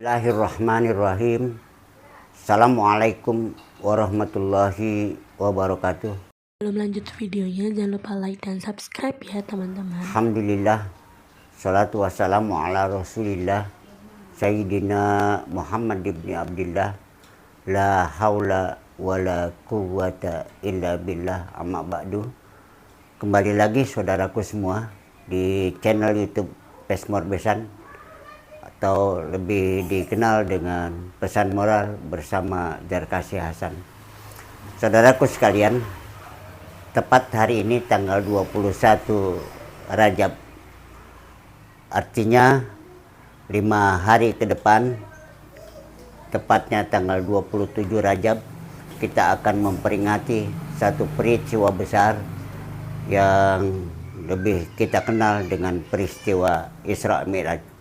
Bismillahirrahmanirrahim. Assalamualaikum warahmatullahi wabarakatuh. Sebelum lanjut videonya, jangan lupa like dan subscribe ya teman-teman. Alhamdulillah, salatu wassalamu ala rasulillah Sayyidina Muhammad ibn Abdillah. La haula wa la quwwata illa billah, amma ba'du. Kembali lagi saudaraku semua di channel YouTube Pesmor Besan, atau lebih dikenal dengan Pesan Moral bersama Jarkasi Hasan. Saudaraku sekalian, tepat hari ini tanggal 21 Rajab, artinya 5 hari ke depan, tepatnya tanggal 27 Rajab, kita akan memperingati satu peristiwa besar yang lebih kita kenal dengan peristiwa Isra Mi'raj.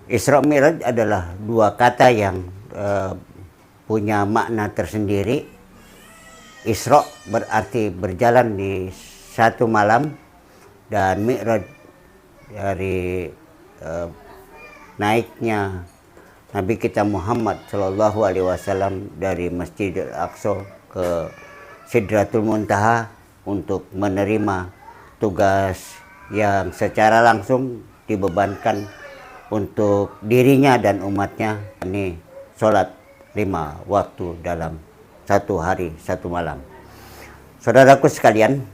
Isra Mi'raj adalah dua kata yang punya makna tersendiri. Isra berarti berjalan di satu malam, dan Mi'raj dari naiknya Nabi kita Muhammad Shallallahu Alaihi Wasallam dari Masjidil Aqsa ke Sidratul Muntaha untuk menerima tugas yang secara langsung dibebankan untuk dirinya dan umatnya, ini sholat 5 waktu dalam satu hari satu malam. Saudaraku sekalian,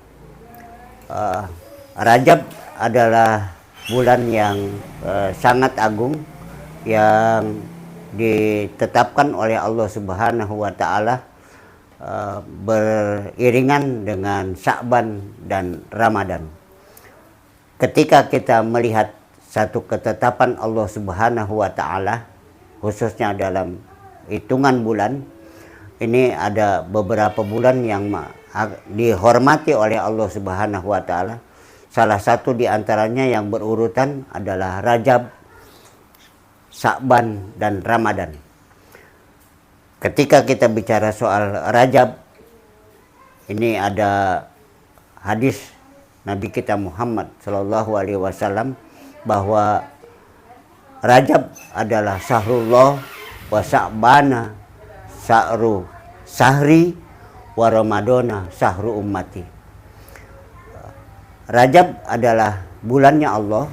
Rajab adalah bulan yang sangat agung yang ditetapkan oleh Allah Subhanahu wa Ta'ala beriringan dengan Sya'ban dan Ramadan. Ketika kita melihat satu ketetapan Allah Subhanahu wa Ta'ala, khususnya dalam hitungan bulan, ini ada beberapa bulan yang dihormati oleh Allah Subhanahu wa Ta'ala. Salah satu di antaranya yang berurutan adalah Rajab, Sya'ban, dan Ramadan. Ketika kita bicara soal Rajab, ini ada hadis Nabi kita Muhammad Shallallahu Alaihi Wasallam bahwa Rajab adalah syahrullah wa Sya'bana syahru sahri wa Ramadana syahru ummati. Rajab adalah bulannya Allah,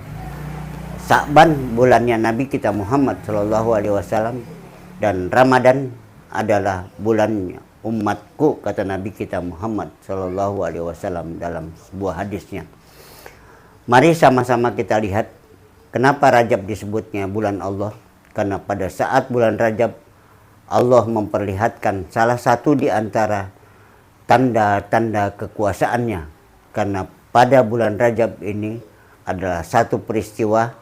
Sya'ban bulannya Nabi kita Muhammad Shallallahu Alaihi Wasallam, dan Ramadan adalah bulannya umatku, kata Nabi kita Muhammad Shallallahu Alaihi Wasallam dalam sebuah hadisnya. Mari sama-sama kita lihat kenapa Rajab disebutnya bulan Allah. Karena pada saat bulan Rajab, Allah memperlihatkan salah satu di antara tanda-tanda kekuasaannya. Karena pada bulan Rajab ini adalah satu peristiwa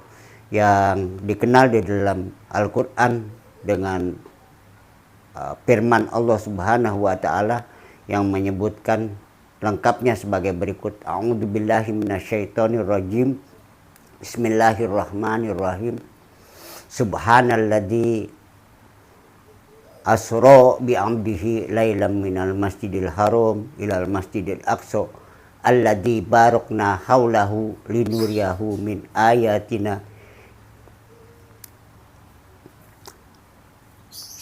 yang dikenal di dalam Al-Quran dengan firman Allah Subhanahu wa Ta'ala yang menyebutkan lengkapnya sebagai berikut. A'udzubillahi minasyaitonirrajim. Bismillahirrahmanirrahim. Subhanalladzi asra bi'amdihi lailam minal masjidil haram ilal masjidil aqsa alladzi barakna haulahu linuriyahu min ayatina.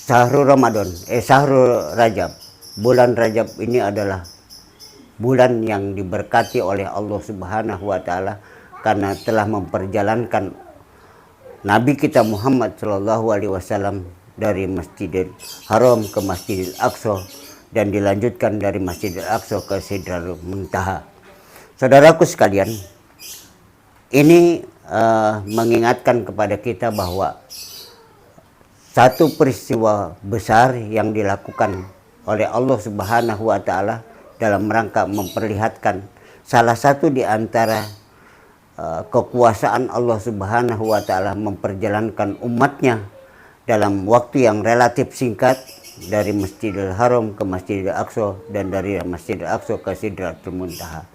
Syahrul Ramadan, Syahrul Rajab. Bulan Rajab ini adalah bulan yang diberkati oleh Allah Subhanahu wa Ta'ala karena telah memperjalankan Nabi kita Muhammad Shallallahu Alaihi Wasallam dari Masjidil Haram ke Masjidil Aqsa, dan dilanjutkan dari Masjidil Aqsa ke Sidratul Muntaha. Saudaraku sekalian, ini mengingatkan kepada kita bahwa satu peristiwa besar yang dilakukan oleh Allah Subhanahu wa Ta'ala dalam rangka memperlihatkan salah satu di antara kekuasaan Allah Subhanahu wa Ta'ala memperjalankan umatnya dalam waktu yang relatif singkat dari Masjidil Haram ke Masjidil Aqsa, dan dari Masjidil Aqsa ke Sidratul Muntaha.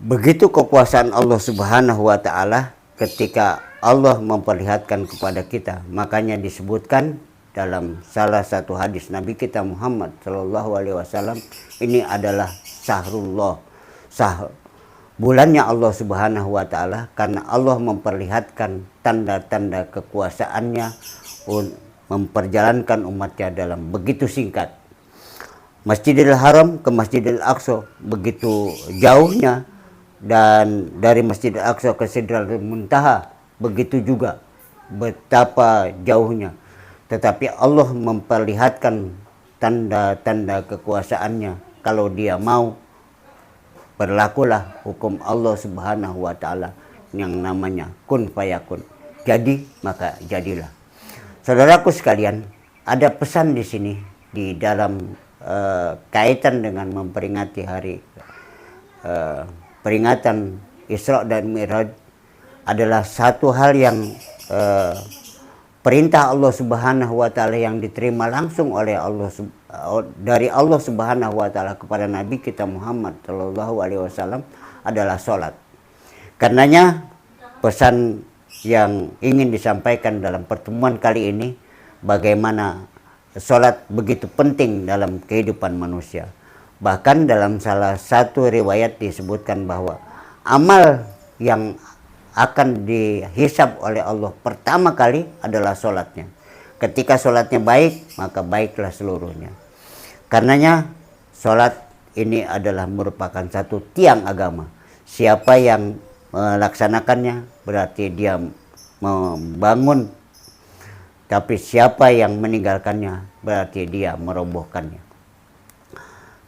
Begitu kekuasaan Allah Subhanahu wa Ta'ala ketika Allah memperlihatkan kepada kita. Makanya disebutkan dalam salah satu hadis Nabi kita Muhammad Shallallahu Alaihi Wasallam, ini adalah syahrullah, bulannya Allah Subhanahu wa taala, karena Allah memperlihatkan tanda-tanda kekuasaannya memperjalankan umatnya dalam begitu singkat. Masjidil Haram ke Masjidil Aqsa begitu jauhnya, dan dari Masjidil Aqsa ke Sidratul Muntaha begitu juga betapa jauhnya. Tetapi Allah memperlihatkan tanda-tanda kekuasaannya. Kalau dia mau, berlakulah hukum Allah Subhanahu wa taala yang namanya kun fayakun. Jadi maka jadilah. Saudaraku sekalian, ada pesan di sini di dalam kaitan dengan memperingati hari peringatan Isra dan Mi'raj, adalah satu hal yang perintah Allah Subhanahu wa taala yang diterima langsung oleh dari Allah Subhanahu wa taala kepada Nabi kita Muhammad sallallahu alaihi wasallam adalah salat. Karenanya pesan yang ingin disampaikan dalam pertemuan kali ini, bagaimana salat begitu penting dalam kehidupan manusia. Bahkan dalam salah satu riwayat disebutkan bahwa amal yang akan dihisab oleh Allah pertama kali adalah sholatnya. Ketika sholatnya baik, maka baiklah seluruhnya. Karenanya sholat ini adalah merupakan satu tiang agama. Siapa yang melaksanakannya berarti dia membangun, tapi siapa yang meninggalkannya berarti dia merobohkannya.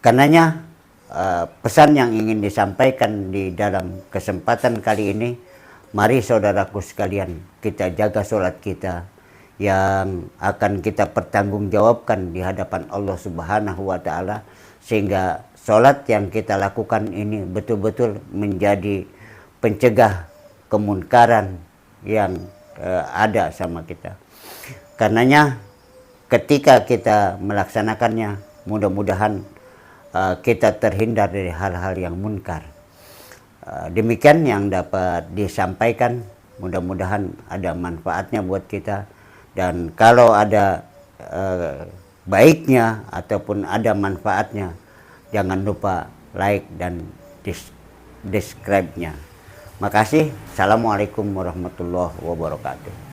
Karenanya pesan yang ingin disampaikan di dalam kesempatan kali ini, mari saudaraku sekalian, kita jaga sholat kita yang akan kita pertanggungjawabkan di hadapan Allah Subhanahu wa taala, sehingga sholat yang kita lakukan ini betul-betul menjadi pencegah kemunkaran yang ada sama kita. Karenanya ketika kita melaksanakannya, mudah-mudahan kita terhindar dari hal-hal yang munkar. Demikian yang dapat disampaikan, mudah-mudahan ada manfaatnya buat kita. Dan kalau ada baiknya ataupun ada manfaatnya, jangan lupa like dan subscribe-nya. Makasih. Assalamualaikum warahmatullahi wabarakatuh.